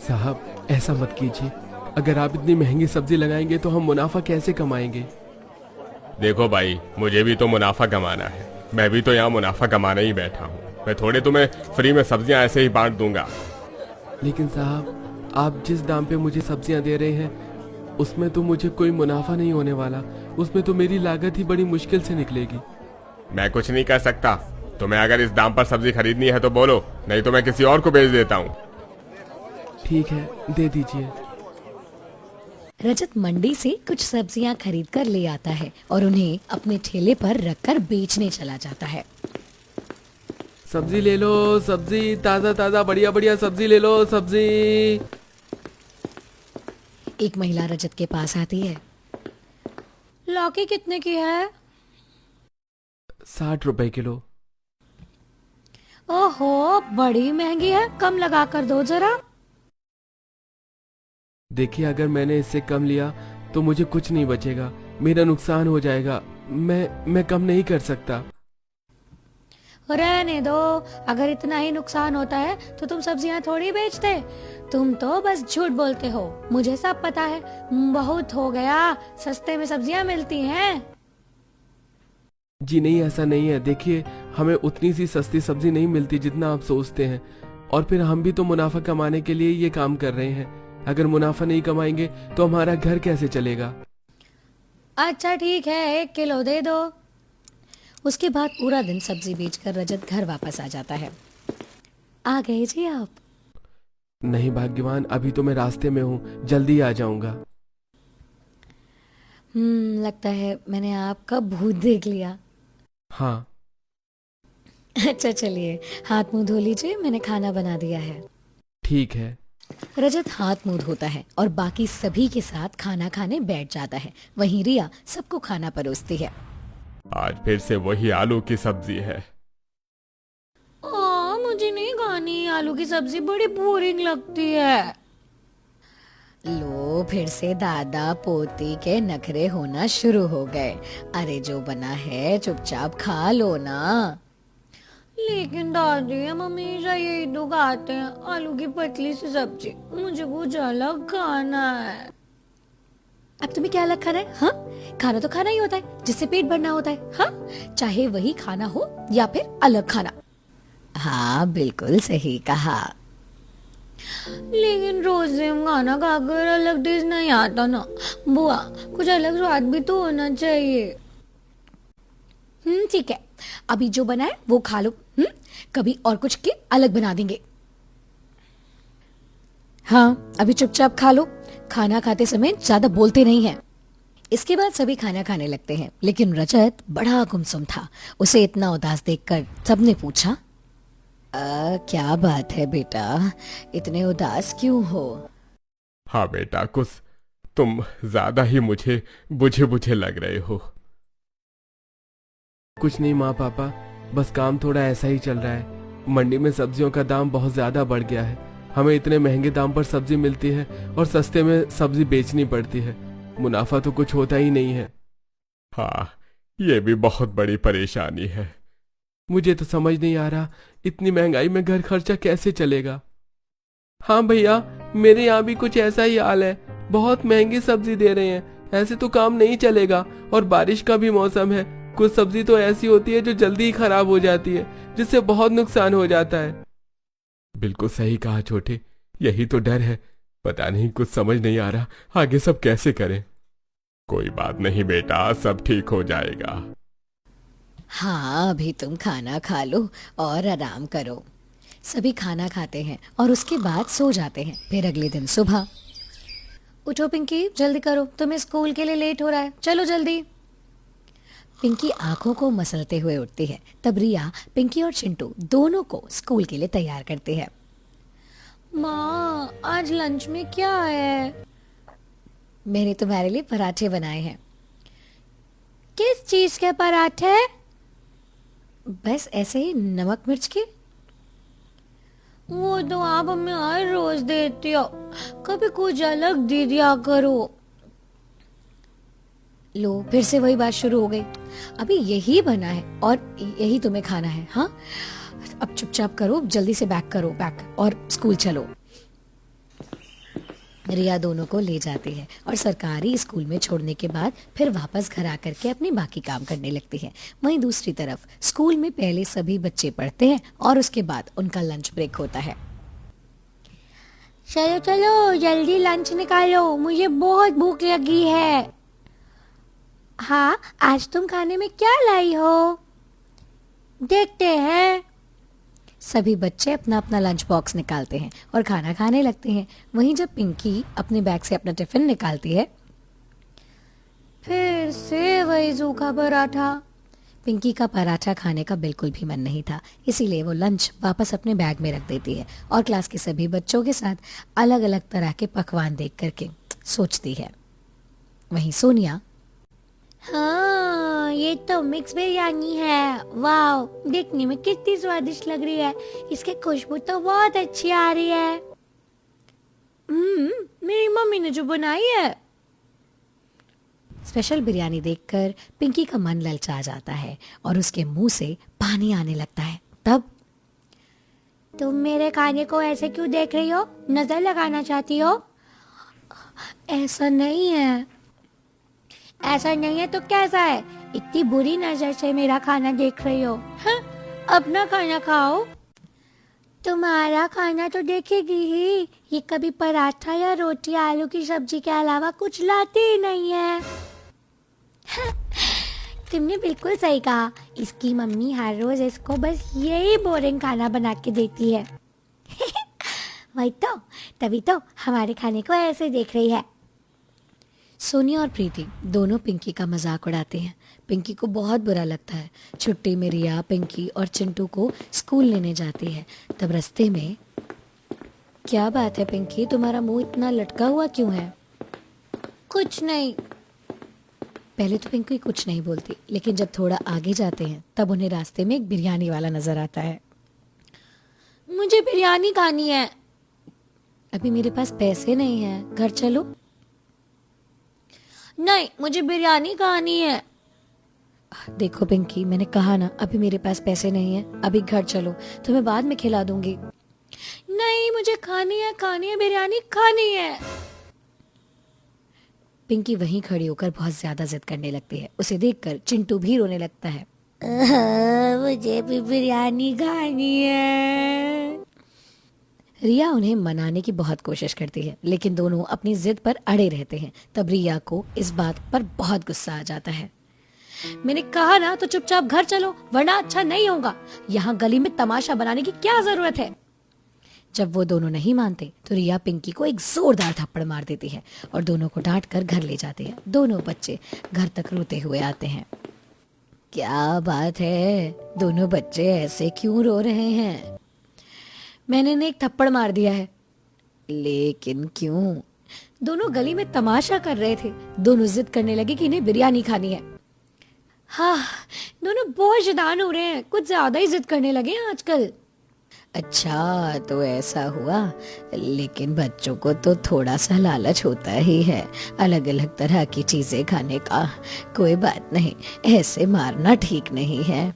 साहब ऐसा मत कीजिए, अगर आप इतनी महंगी सब्जी लगाएंगे तो हम मुनाफा कैसे कमाएंगे। देखो भाई, मुझे भी तो मुनाफा कमाना है। मैं भी तो यहाँ मुनाफा कमाने ही बैठा हूँ। मैं थोड़े तुम्हें फ्री में सब्जियाँ ऐसे ही बांट दूंगा। लेकिन साहब, आप जिस दाम पे मुझे सब्जियां दे रहे हैं उसमें तो मुझे कोई मुनाफा नहीं होने वाला। उसमें तो मेरी लागत ही बड़ी मुश्किल से निकलेगी। मैं कुछ नहीं कर सकता। तुम्हें अगर इस दाम पर सब्जी खरीदनी है तो बोलो, नहीं तो मैं किसी और को बेच देता हूँ। ठीक है, दे दीजिए। रजत मंडी से कुछ सब्जियां खरीद कर ले आता है और उन्हें अपने ठेले पर रखकर बेचने चला जाता है। सब्जी ले लो, सब्जी ताजा ताजा बढ़िया बढ़िया सब्जी ले लो, सब्जी। एक महिला रजत के पास आती है। लौकी कितने की है? 60 रुपए किलो। ओहो, बड़ी महंगी है, कम लगा कर दो जरा। देखिए, अगर मैंने इससे कम लिया तो मुझे कुछ नहीं बचेगा, मेरा नुकसान हो जाएगा। मैं कम नहीं कर सकता। रहने दो, अगर इतना ही नुकसान होता है तो तुम सब्जियां थोड़ी बेचते। तुम तो बस झूठ बोलते हो, मुझे सब पता है। बहुत हो गया, सस्ते में सब्जियां मिलती हैं। जी नहीं, ऐसा नहीं है। देखिए, हमें उतनी सी सस्ती सब्जी नहीं मिलती जितना आप सोचते हैं। और फिर हम भी तो मुनाफा कमाने के लिए ये काम कर रहे हैं। अगर मुनाफा नहीं कमाएंगे तो हमारा घर कैसे चलेगा। अच्छा ठीक है, 1 किलो दे दो। उसके बाद पूरा दिन सब्जी बेचकर रजत घर वापस आ जाता है। आ गए जी आप? नहीं भाग्यवान, अभी तो मैं रास्ते में हूँ, जल्दी आ जाऊंगा। लगता है मैंने आपका भूत देख लिया। हाँ। अच्छा चलिए, हाथ मुंह धो लीजिए, मैंने खाना बना दिया है। ठीक है। रजत हाथ मुंह धोता है और बाकी सभी के साथ खाना खाने बैठ जाता है। वहीं रिया सबको खाना परोसती है। आज फिर से वही आलू की सब्जी है। मुझे नहीं खानी आलू की सब्जी, बड़ी बोरिंग लगती है। लो, फिर से दादा पोती के नखरे होना शुरू हो गए। अरे जो बना है चुपचाप खा लो ना। लेकिन दादी, हम हमेशा यही तो खाते हैं, आलू की पतली सी सब्जी। मुझे कुछ अलग खाना है। अब तुम्हें क्या अलग खाना है? हाँ, खाना तो खाना ही होता है, जिससे पेट भरना होता है। हाँ, चाहे वही खाना हो या फिर अलग खाना। हाँ, बिल्कुल सही कहा। लेकिन रोज सेम खाना खाकर अलग टेस्ट नहीं आता ना बुआ, कुछ अलग स्वाद भी तो होना चाहिए। ठीक है, अभी जो बना है वो खा लो। कभी और कुछ के अलग बना देंगे। हाँ, अभी चुपचाप खा लो, खाना खाते समय ज्यादा बोलते नहीं हैं। इसके बाद सभी खाना खाने लगते हैं, लेकिन रजत बड़ा गुमसुम था। उसे इतना उदास देखकर सबने पूछा, क्या बात है बेटा, इतने उदास क्यों हो? हाँ बेटा, कुछ तुम ज्यादा ही मुझे बुझे बुझे लग रहे हो। कुछ नहीं माँ पापा, बस काम थोड़ा ऐसा ही चल रहा है। मंडी में सब्जियों का दाम बहुत ज्यादा बढ़ गया है। हमें इतने महंगे दाम पर सब्जी मिलती है और सस्ते में सब्जी बेचनी पड़ती है। मुनाफा तो कुछ होता ही नहीं है। हाँ, ये भी बहुत बड़ी परेशानी है। मुझे तो समझ नहीं आ रहा, इतनी महंगाई में घर खर्चा कैसे चलेगा। हाँ भैया, मेरे यहाँ भी कुछ ऐसा ही हाल है। बहुत महंगी सब्जी दे रहे हैं, ऐसे तो काम नहीं चलेगा। और बारिश का भी मौसम है, कुछ सब्जी तो ऐसी होती है जो जल्दी ही खराब हो जाती है, जिससे बहुत नुकसान हो जाता है। बिल्कुल सही कहा छोटे, यही तो डर है। पता नहीं, कुछ समझ नहीं आ रहा आगे सब कैसे करें। कोई बात नहीं बेटा, सब ठीक हो जाएगा। हाँ, अभी तुम खाना खा लो और आराम करो। सभी खाना खाते हैं और उसके बाद सो जाते हैं। फिर अगले दिन सुबह, उठो पिंकी, जल्दी करो, तुम्हें स्कूल के लिए लेट हो रहा है, चलो जल्दी। पिंकी आंखों को मसलते हुए उठती है। तब रिया पिंकी और चिंटू दोनों को स्कूल के लिए तैयार करती है। माँ, आज लंच में क्या है? मैंने तुम्हारे लिए पराठे बनाए हैं। किस चीज के पराठे? बस ऐसे ही, नमक मिर्च के। वो तो आप हमें हर रोज देती हो, कभी कुछ अलग दे दिया करो। लो, फिर से वही बात शुरू हो गई। अभी यही बना है और यही तुम्हें खाना है। हाँ, अब चुपचाप करो, जल्दी से बैक करो, बैक, और स्कूल चलो। रिया दोनों को ले जाती है और सरकारी स्कूल में छोड़ने के बाद फिर वापस घर आकर के अपने बाकी काम करने लगती है। वहीं दूसरी तरफ स्कूल में पहले सभी बच्चे पढ़ते हैं और उसके बाद उनका लंच ब्रेक होता है। चलो चलो जल्दी लंच निकालो, मुझे बहुत भूख लगी है। हाँ, आज तुम खाने में क्या लाई हो? देखते हैं। सभी बच्चे अपना अपना लंच बॉक्स निकालते हैं और खाना खाने लगते हैं। वहीं जब पिंकी अपने बैग से अपना टिफिन निकालती है, फिर से वही सूखा पराठा। पिंकी का पराठा खाने का बिल्कुल भी मन नहीं था, इसीलिए वो लंच वापस अपने बैग में रख देती है और क्लास के सभी बच्चों के साथ अलग अलग तरह के पकवान देख करके सोचती है। वहीं सोनिया, हाँ, ये तो मिक्स बिरयानी है। वाह, देखने में कितनी स्वादिष्ट लग रही है। इसकी खुशबू तो बहुत अच्छी आ रही है। मेरी मम्मी ने जो बनाई है। स्पेशल बिरयानी देखकर पिंकी का मन ललचा जाता है और उसके मुंह से पानी आने लगता है। तब तुम मेरे खाने को ऐसे क्यों देख रही हो? नजर लगाना चाहती हो? ऐसा नहीं है। ऐसा नहीं है तो कैसा है? इतनी बुरी नजर से मेरा खाना देख रही हो? हाँ, अपना खाना खाओ। तुम्हारा खाना तो देखेगी ही। ये कभी पराठा या रोटी आलू की सब्जी के अलावा कुछ लाती ही नहीं है। हाँ, तुमने बिल्कुल सही कहा। इसकी मम्मी हर रोज इसको बस यही बोरिंग खाना बना के देती है। वही तो, तभी तो हमारे खाने को ऐसे देख रही है। सोनिया और प्रीति दोनों पिंकी का मजाक उड़ाते हैं। पिंकी को बहुत बुरा लगता है। छुट्टी में रिया पिंकी और चिंटू को स्कूल लेने जाती है। तब रास्ते में, क्या बात है पिंकी, तुम्हारा मुंह इतना लटका हुआ क्यों है? कुछ नहीं। पहले तो पिंकी कुछ नहीं बोलती, लेकिन जब थोड़ा आगे जाते हैं तब उन्हें रास्ते में एक बिरयानी वाला नजर आता है। मुझे बिरयानी खानी है। अभी मेरे पास पैसे नहीं है, घर चलो। नहीं, मुझे बिरयानी खानी है। देखो पिंकी, मैंने कहा ना, अभी मेरे पास पैसे नहीं है, अभी घर चलो, तुम्हें बाद में खिला दूंगी। नहीं, मुझे खानी है बिरयानी खानी है। पिंकी वहीं खड़ी होकर बहुत ज्यादा जिद करने लगती है। उसे देखकर चिंटू भी रोने लगता है। मुझे भी बिरयानी खानी है। रिया उन्हें मनाने की बहुत कोशिश करती है, लेकिन दोनों अपनी जिद पर अड़े रहते हैं। तब रिया को इस बात पर बहुत गुस्सा आ जाता है। मैंने कहा ना तो चुपचाप घर चलो, वरना अच्छा नहीं होगा। यहाँ गली में तमाशा बनाने की क्या जरूरत है? जब वो दोनों नहीं मानते तो रिया पिंकी को एक जोरदार थप्पड़ मार देती है और दोनों को डांट कर घर ले जाते हैं। दोनों बच्चे घर तक रोते हुए आते हैं। क्या बात है, दोनों बच्चे ऐसे क्यों रो रहे हैं? मैंने इन्हें एक थप्पड़ मार दिया है। लेकिन क्यों? दोनों गली में तमाशा कर रहे थे। दोनों जिद करने लगे कि इन्हें बिरयानी खानी है। हाँ, दोनों बहुत शैतान हो रहे हैं, कुछ ज्यादा ही जिद करने लगे हैं आजकल। अच्छा तो ऐसा हुआ, लेकिन बच्चों को तो थोड़ा सा लालच होता ही है अलग अलग तरह की चीजें खाने का। कोई बात नहीं, ऐसे मारना ठीक नहीं है।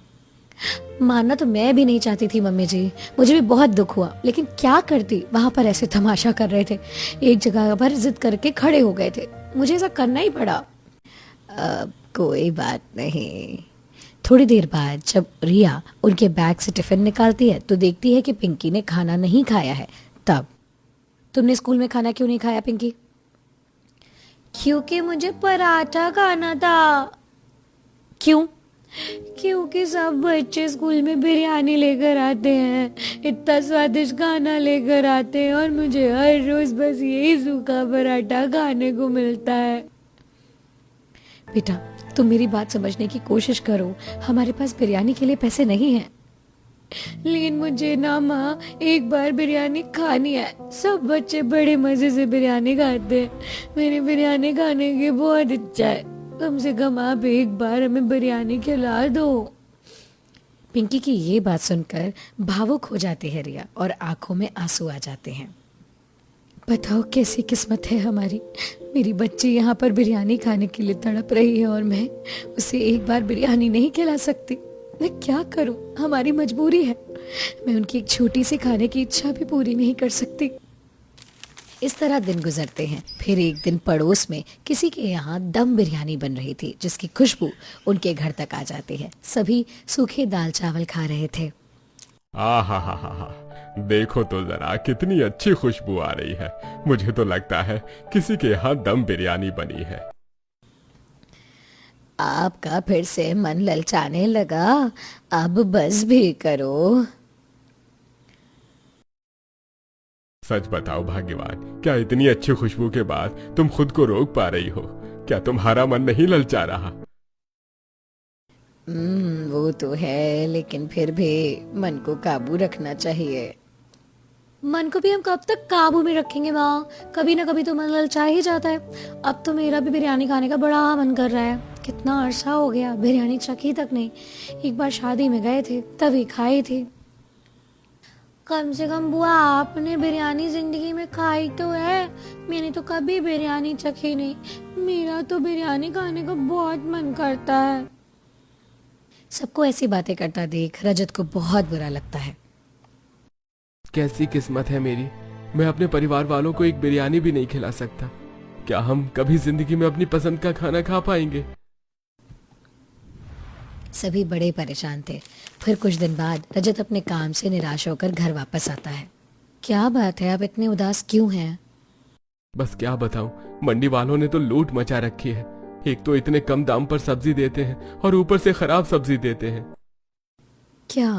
मानना तो मैं भी नहीं चाहती थी मम्मी जी, मुझे भी बहुत दुख हुआ, लेकिन क्या करती, वहां पर ऐसे तमाशा कर रहे थे, एक जगह पर जिद करके खड़े हो गए थे, मुझे ऐसा करना ही पड़ा। कोई बात नहीं। थोड़ी देर बाद जब रिया उनके बैग से टिफिन निकालती है तो देखती है कि पिंकी ने खाना नहीं खाया है। तब, तुमने स्कूल में खाना क्यों नहीं खाया पिंकी? क्योंकि मुझे पराठा खाना था। क्यों? क्योंकि सब बच्चे स्कूल में बिरयानी लेकर आते हैं, इतना स्वादिष्ट खाना लेकर आते हैं और मुझे हर रोज बस यही सूखा पराठा खाने को मिलता है। बेटा, तुम मेरी बात समझने की कोशिश करो, हमारे पास बिरयानी के लिए पैसे नहीं हैं। लेकिन मुझे ना माँ, एक बार बिरयानी खानी है। सब बच्चे बड़े मजे से बिरयानी खाते हैं, मेरी बिरयानी खाने की बहुत इच्छा है। कम से कम आप एक बार हमें बिरयानी खिला दो। पिंकी की ये बात सुनकर भावुक हो जाती है रिया और आंखों में आंसू आ जाते हैं। बताओ कैसी किस्मत है हमारी, मेरी बच्ची यहाँ पर बिरयानी खाने के लिए तड़प रही है और मैं उसे एक बार बिरयानी नहीं खिला सकती। मैं क्या करूं, हमारी मजबूरी है। मैं उनकी एक छोटी सी खाने की इच्छा भी पूरी नहीं कर सकती। इस तरह दिन गुजरते हैं। फिर एक दिन पड़ोस में किसी के यहाँ दम बिरयानी बन रही थी, जिसकी खुशबू उनके घर तक आ जाती है। सभी सूखे दाल चावल खा रहे थे। आहा, देखो तो जरा कितनी अच्छी खुशबू आ रही है। मुझे तो लगता है किसी के यहाँ दम बिरयानी बनी है। आपका फिर से मन ललचाने लगा, अब बस भी करो। सच बताओ भाग्यवान, क्या इतनी अच्छी खुशबू के बाद तुम खुद को रोक पा रही हो? क्या तुम्हारा मन नहीं ललचा रहा? वो तो है, लेकिन फिर भी मन को काबू रखना चाहिए। मन को भी हम कब तक काबू में रखेंगे माँ? कभी ना कभी तो मन ललचा ही जाता है। अब तो मेरा भी बिरयानी खाने का बड़ा मन कर रहा है। कितना अरसा हो गया बिरयानी चखी तक नहीं। एक बार शादी में गए थे तभी खाई थी। कम से कम बुआ आपने बिरयानी जिंदगी में खाई तो है, मैंने तो कभी बिरयानी चखी नहीं। मेरा तो बिरयानी खाने का बहुत मन करता है। सबको ऐसी बातें करता देख रजत को बहुत बुरा लगता है। कैसी किस्मत है मेरी, मैं अपने परिवार वालों को एक बिरयानी भी नहीं खिला सकता। क्या हम कभी जिंदगी में अपनी पसंद का खाना खा पाएंगे? सभी बड़े परेशान थे। फिर कुछ दिन बाद रजत अपने काम से निराश होकर घर वापस आता है। क्या बात है, आप इतने उदास क्यों हैं? बस क्या बताऊं, मंडी वालों ने तो लूट मचा रखी है। एक तो इतने कम दाम पर सब्जी देते हैं और ऊपर से खराब सब्जी देते हैं। क्या?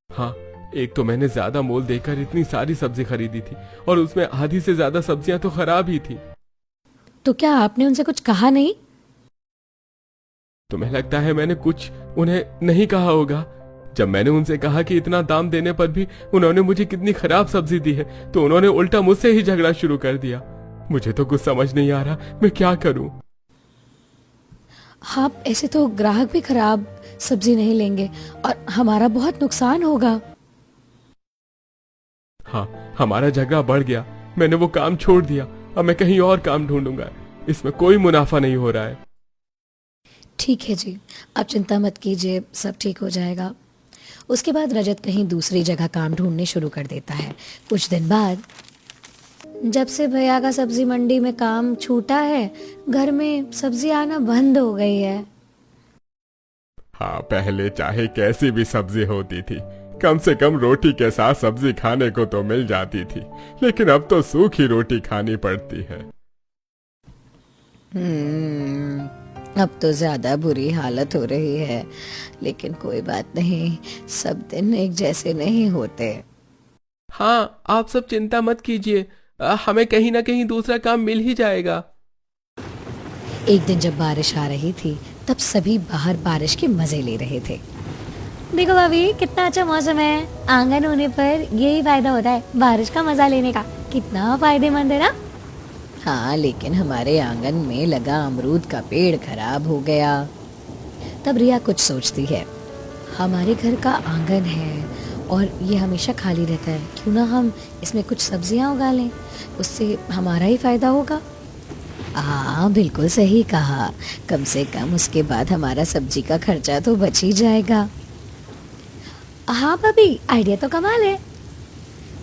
हाँ, एक तो मैंने ज्यादा मोल देकर इतनी सारी सब्जी खरीदी थी और उसमें आधी से ज्यादा सब्जियां तो खराब ही थी। तो क्या आपने उनसे कुछ कहा नहीं? तुम्हें लगता है मैंने कुछ उन्हें नहीं कहा होगा? जब मैंने उनसे कहा कि इतना दाम देने पर भी उन्होंने मुझे कितनी खराब सब्जी दी है, तो उन्होंने उल्टा मुझसे ही झगड़ा शुरू कर दिया। मुझे तो कुछ समझ नहीं आ रहा, मैं क्या करूं? आप ऐसे तो ग्राहक भी खराब सब्जी नहीं लेंगे और हमारा बहुत नुकसान होगा। हाँ, हमारा झगड़ा बढ़ गया, मैंने वो काम छोड़ दिया। अब मैं कहीं और काम ढूंढूंगा, इसमें कोई मुनाफा नहीं हो रहा है। ठीक है जी, आप चिंता मत कीजिए, सब ठीक हो जाएगा। उसके बाद रजत कहीं दूसरी जगह काम ढूंढने शुरू कर देता है। कुछ दिन बाद, जब से भैया का सब्जी मंडी में काम छूटा है, घर में सब्जी आना बंद हो गई है। हाँ, पहले चाहे कैसी भी सब्जी होती थी, कम से कम रोटी के साथ सब्जी खाने को तो मिल जाती थी, लेकिन अब तो सूखी रोटी खानी पड़ती है। अब तो ज्यादा बुरी हालत हो रही है, लेकिन कोई बात नहीं, सब दिन एक जैसे नहीं होते। हाँ, आप सब चिंता मत कीजिए, हमें कहीं ना कहीं दूसरा काम मिल ही जाएगा। एक दिन जब बारिश आ रही थी, तब सभी बाहर बारिश के मजे ले रहे थे। देखो भाभी कितना अच्छा मौसम है। आंगन होने पर यही फायदा होता है बारिश का मजा लेने का। कितना फायदेमंद है ना? हाँ, लेकिन हमारे आंगन में लगा अमरूद का पेड़ खराब हो गया। तब रिया कुछ सोचती है, हमारे घर का आंगन है और ये हमेशा खाली रहता है, क्यों ना हम इसमें कुछ सब्जियां उगा लें, उससे हमारा ही फायदा होगा। हाँ, बिल्कुल सही कहा, कम से कम उसके बाद हमारा सब्जी का खर्चा तो बच ही जाएगा। हाँ भाभी, आइडिया तो कमाल है।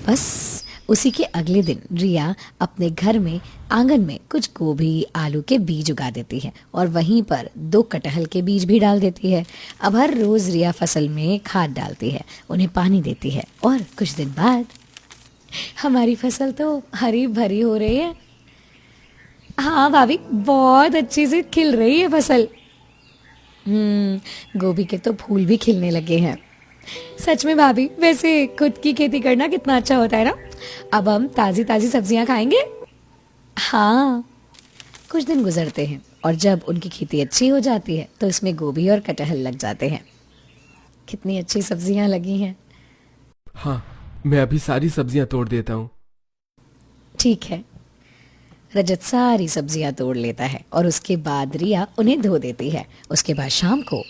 बस उसी के अगले दिन रिया अपने घर में आंगन में कुछ गोभी आलू के बीज उगा देती है और वहीं पर 2 कटहल के बीज भी डाल देती है। अब हर रोज रिया फसल में खाद डालती है, उन्हें पानी देती है और कुछ दिन बाद हमारी फसल तो हरी भरी हो रही है। हाँ भाभी, बहुत अच्छी से खिल रही है फसल। गोभी के तो फूल भी खिलने लगे हैं। सच में भाभी, वैसे खुद की खेती करना कितना अच्छा होता है ना। अब हम ताजी ताजी सब्जियां खाएंगे। हाँ, कुछ दिन गुजरते हैं और जब उनकी खेती अच्छी हो जाती है तो इसमें गोभी और कटहल लग जाते हैं। कितनी अच्छी सब्जियां लगी हैं। हाँ, मैं अभी सारी सब्जियां तोड़ देता हूँ। ठीक है। रजत सारी सब्जियां तोड़ लेता है और उसके बाद रिया उन्हें धो देती है। उसके बाद शाम को,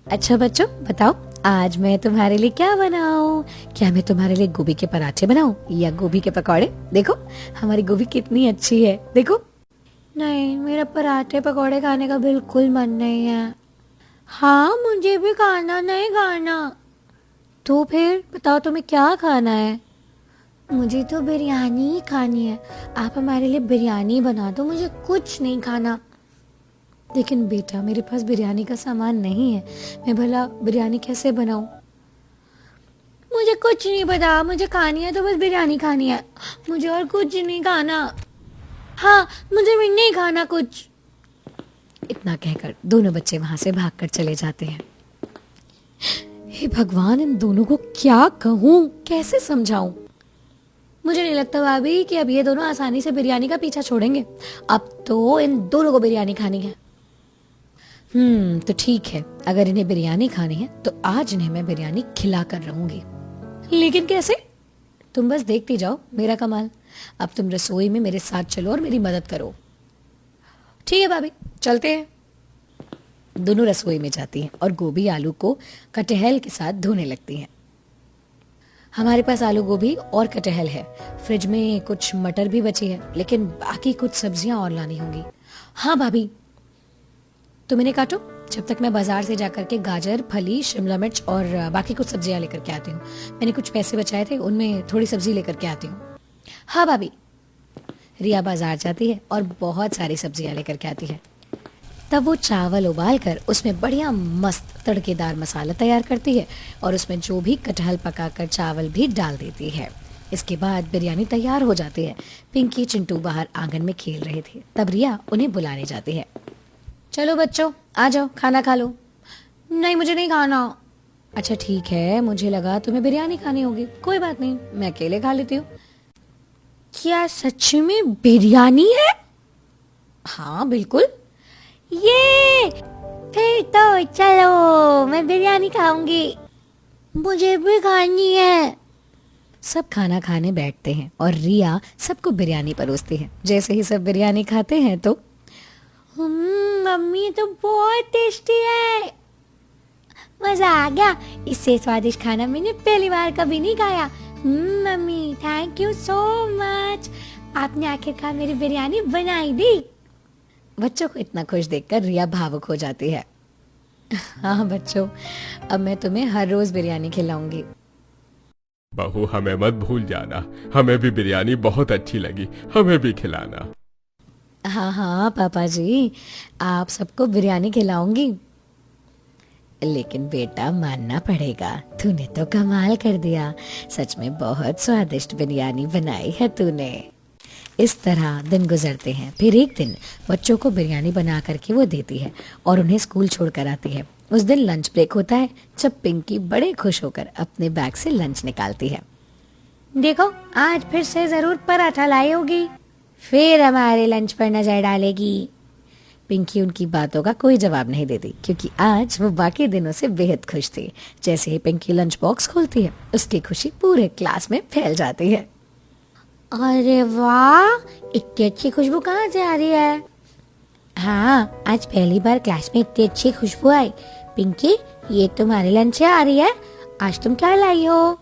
अच्छा बच्चों बताओ, आज मैं तुम्हारे लिए क्या बनाऊं? क्या मैं तुम्हारे लिए गोभी के पराठे बनाऊं या गोभी के पकौड़े? देखो हमारी गोभी कितनी अच्छी है, देखो। नहीं, मेरा पराठे पकौड़े खाने का बिल्कुल मन नहीं है। हाँ, मुझे भी खाना नहीं खाना। तो फिर बताओ तुम्हें क्या खाना है? मुझे तो बिरयानी ही खानी है, आप हमारे लिए बिरयानी बना दो, मुझे कुछ नहीं खाना। लेकिन बेटा मेरे पास बिरयानी का सामान नहीं है, मैं भला बिरयानी कैसे बनाऊं? मुझे कुछ नहीं पता, मुझे खानी है तो बस बिरयानी खानी है, मुझे और कुछ नहीं खाना। हाँ, मुझे भी नहीं खाना कुछ। इतना कहकर दोनों बच्चे वहां से भागकर चले जाते हैं। हे भगवान, इन दोनों को क्या कहूं, कैसे समझाऊं? मुझे नहीं लगता भाभी कि अब ये दोनों आसानी से बिरयानी का पीछा छोड़ेंगे। अब तो इन दोनों को बिरयानी खानी है। तो ठीक है, अगर इन्हें बिरयानी खानी है तो आज इन्हें मैं बिरयानी खिला कर रहूंगी। लेकिन कैसे? तुम बस देखती जाओ मेरा कमाल। अब तुम रसोई में मेरे साथ चलो और मेरी मदद करो। ठीक है भाभी, चलते हैं। दोनों रसोई में जाती हैं और गोभी आलू को कटहल के साथ धोने लगती हैं। हमारे पास आलू गोभी और कटहल है, फ्रिज में कुछ मटर भी बची है, लेकिन बाकी कुछ सब्जियां और लानी होंगी। हाँ भाभी, तुम इन्हें काटो, जब तक मैं बाजार से जाकर के गाजर, फली, शिमला मिर्च और बाकी कुछ सब्जियां लेकर के आती हूँ। मैंने कुछ पैसे बचाए थे, उनमें थोड़ी सब्जी लेकर के आती हूँ। हाँ भाभी। रिया बाजार जाती है और बहुत सारी सब्जियां लेकर के आती है। तब वो चावल उबाल कर उसमें बढ़िया मस्त तड़केदार मसाला तैयार करती है और उसमें जो भी कटहल पकाकर चावल भी डाल देती है। इसके बाद बिरयानी तैयार हो जाती है। पिंकी चिंटू बाहर आंगन में खेल रहे थे, तब रिया उन्हें बुलाने जाती है। चलो बच्चों, आ जाओ, खाना खा लो। नहीं, मुझे नहीं खाना। अच्छा ठीक है, मुझे लगा तुम्हें बिरयानी खानी होगी, कोई बात नहीं, मैं अकेले खा लेती हूँ। क्या सच में बिरयानी है? हाँ बिल्कुल। ये फिर तो चलो, मैं बिरयानी खाऊंगी, मुझे भी खानी है। सब खाना खाने बैठते हैं और रिया सबको बिरयानी परोसती है। जैसे ही सब बिरयानी खाते हैं तो मम्मी तो बहुत टेस्टी है, मजा आ गया, इससे स्वादिष्ट खाना मैंने पहली बार कभी नहीं खाया। Mummy thank you so much, आपने आखिरकार मेरी बिरयानी बनाई दी। बच्चों को इतना खुश देखकर रिया भावुक हो जाती है। हाँ बच्चों, अब मैं तुम्हें हर रोज बिरयानी खिलाऊंगी। बहू, हमें मत भूल जाना, हमें भी बिरयानी बहुत अच्छी लगी, हमें भी खिलाना। हाँ हाँ पापा जी, आप सबको बिरयानी खिलाऊंगी। लेकिन बेटा मानना पड़ेगा, तूने तो कमाल कर दिया, सच में बहुत स्वादिष्ट बिरयानी बनाई है तूने। इस तरह दिन गुजरते हैं। फिर एक दिन बच्चों को बिरयानी बना करके वो देती है और उन्हें स्कूल छोड़कर आती है। उस दिन लंच ब्रेक होता है, जब पिंकी बड़े खुश होकर अपने बैग से लंच निकालती है। देखो, आज फिर से जरूर पराठा लाई होगी, फिर हमारे लंच पर नजर डालेगी। पिंकी उनकी बातों का कोई जवाब नहीं देती, क्योंकि आज वो बाकी दिनों से बेहद खुश थी। जैसे ही पिंकी लंच बॉक्स खोलती है, उसकी खुशी पूरे क्लास में फैल जाती है। अरे वाह, इतनी अच्छी खुशबू कहाँ से आ रही है? हाँ, आज पहली बार क्लास में इतनी अच्छी खुशबू आई। पिंकी, ये तुम्हारे लंच से आ रही है, आज तुम क्या लाई हो?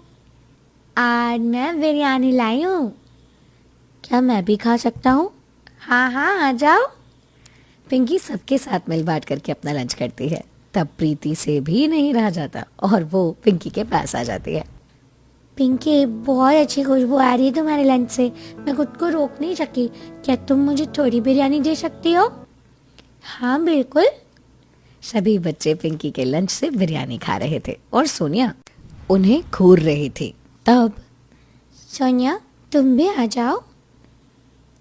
आज मैं बिरयानी लाई हूँ। क्या मैं भी खा सकता हूँ? हाँ हाँ, आ जाओ। पिंकी सबके साथ मिल बांट करके अपना लंच करती है। तब प्रीति से भी नहीं रहा जाता और वो पिंकी के पास आ जाती है। पिंकी, बहुत अच्छी खुशबू आ रही है तुम्हारे लंच से, मैं खुद को रोक नहीं सकी, क्या तुम मुझे थोड़ी बिरयानी दे सकती हो? हाँ बिल्कुल। सभी बच्चे पिंकी के लंच से बिरयानी खा रहे थे और सोनिया उन्हें घूर रही थी। तब सोनिया, तुम भी आ जाओ।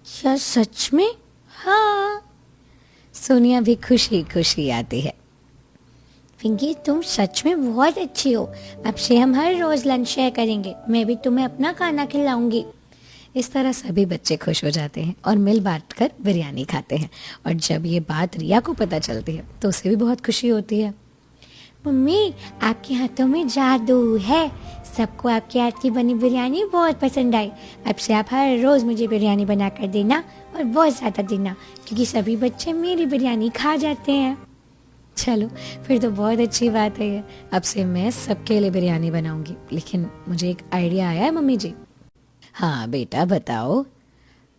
क्या सच में? हाँ। सोनिया भी खुशी खुशी आती है। पिंकी, तुम सच में बहुत अच्छी हो, अब से हम हर रोज लंच शेयर करेंगे, मैं भी तुम्हें अपना खाना खिलाऊंगी। इस तरह सभी बच्चे खुश हो जाते हैं और मिल बांट कर बिरयानी खाते हैं। और जब ये बात रिया को पता चलती है तो उसे भी बहुत खुशी होती है। मम्मी, आपके हाथों में जादू है, सबको आपके हाथ की बनी बिरयानी बहुत पसंद आई, अब से आप हर रोज मुझे बिरयानी बना कर देना और बहुत ज़्यादा देना, क्योंकि सभी बच्चे मेरी बिरयानी खा जाते हैं। चलो फिर तो बहुत अच्छी बात है ये। अब से मैं सबके लिए बिरयानी बनाऊंगी। लेकिन मुझे एक आइडिया आया है मम्मी जी। हाँ बेटा बताओ।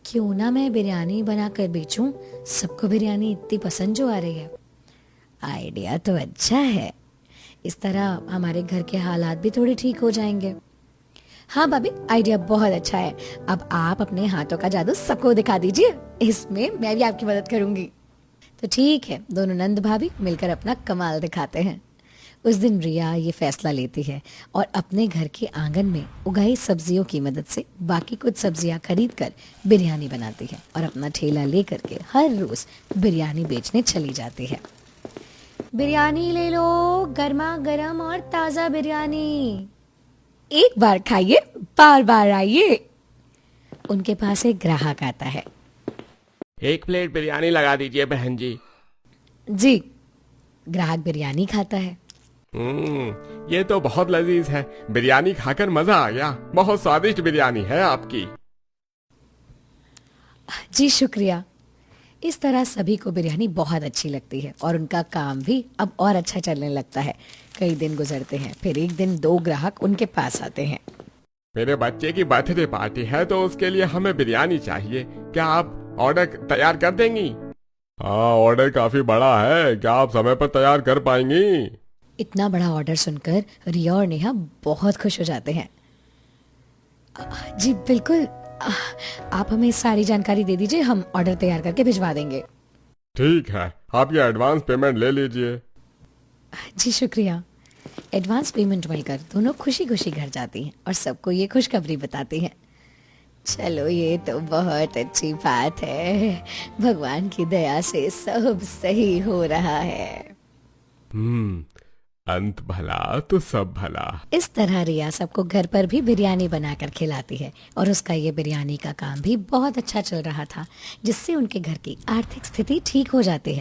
क्यों ना मैं बिरयानी बना कर बेचूं, सबको बिरयानी इतनी पसंद जो आ रही है। आइडिया तो अच्छा है, इस तरह हमारे घर के हालात भी थोड़े ठीक हो जाएंगे। हाँ भाभी, आइडिया बहुत अच्छा है। अब आप अपने हाथों का जादू सबको दिखा दीजिए, इसमें मैं भी आपकी मदद करूंगी। तो ठीक है, दोनों नंद भाभी मिलकर अपना कमाल दिखाते हैं। उस दिन रिया ये फैसला लेती है और अपने घर के आंगन में उगाई सब्जियों की मदद से बाकी कुछ सब्जियां खरीद कर बिरयानी बनाती है और अपना ठेला लेकर के हर रोज बिरयानी बेचने चली जाती है। बिरयानी ले लो, गर्मा गर्म और ताजा बिरयानी। एक बार खाइए, बार बार आइए। उनके पास एक ग्राहक आता है। 1 प्लेट बिरयानी लगा दीजिए बहन जी। जी। ग्राहक बिरयानी खाता है। ये तो बहुत लजीज है। बिरयानी खाकर मजा आ गया। बहुत स्वादिष्ट बिरयानी है आपकी। जी शुक्रिया। इस तरह सभी को बिरयानी बहुत अच्छी लगती है और उनका काम भी अब और अच्छा चलने लगता है। कई दिन गुजरते हैं, फिर एक दिन 2 ग्राहक उनके पास आते हैं। मेरे बच्चे की बर्थडे पार्टी है तो उसके लिए हमें बिरयानी चाहिए। क्या आप ऑर्डर तैयार कर देंगी? हाँ, ऑर्डर काफी बड़ा है। क्या आप समय पर तैयार कर पाएंगी? इतना बड़ा ऑर्डर सुनकर रिया और नेहा बहुत खुश हो जाते हैं। जी बिल्कुल, आप हमें सारी जानकारी दे दीजिए, हम ऑर्डर तैयार करके भिजवा देंगे। ठीक है, आप ये एडवांस पेमेंट ले लीजिए। जी शुक्रिया। एडवांस पेमेंट मिलकर दोनों खुशी खुशी घर जाती हैं और सबको ये खुशखबरी बताती हैं। चलो, ये तो बहुत अच्छी बात है, भगवान की दया से सब सही हो रहा है। अंत भला तो सब भला। इस तरह रिया सबको घर पर भी बिरयानी बनाकर खिलाती है और उसका ये बिरयानी का काम भी बहुत अच्छा चल रहा था, जिससे उनके घर की आर्थिक स्थिति ठीक हो जाती है।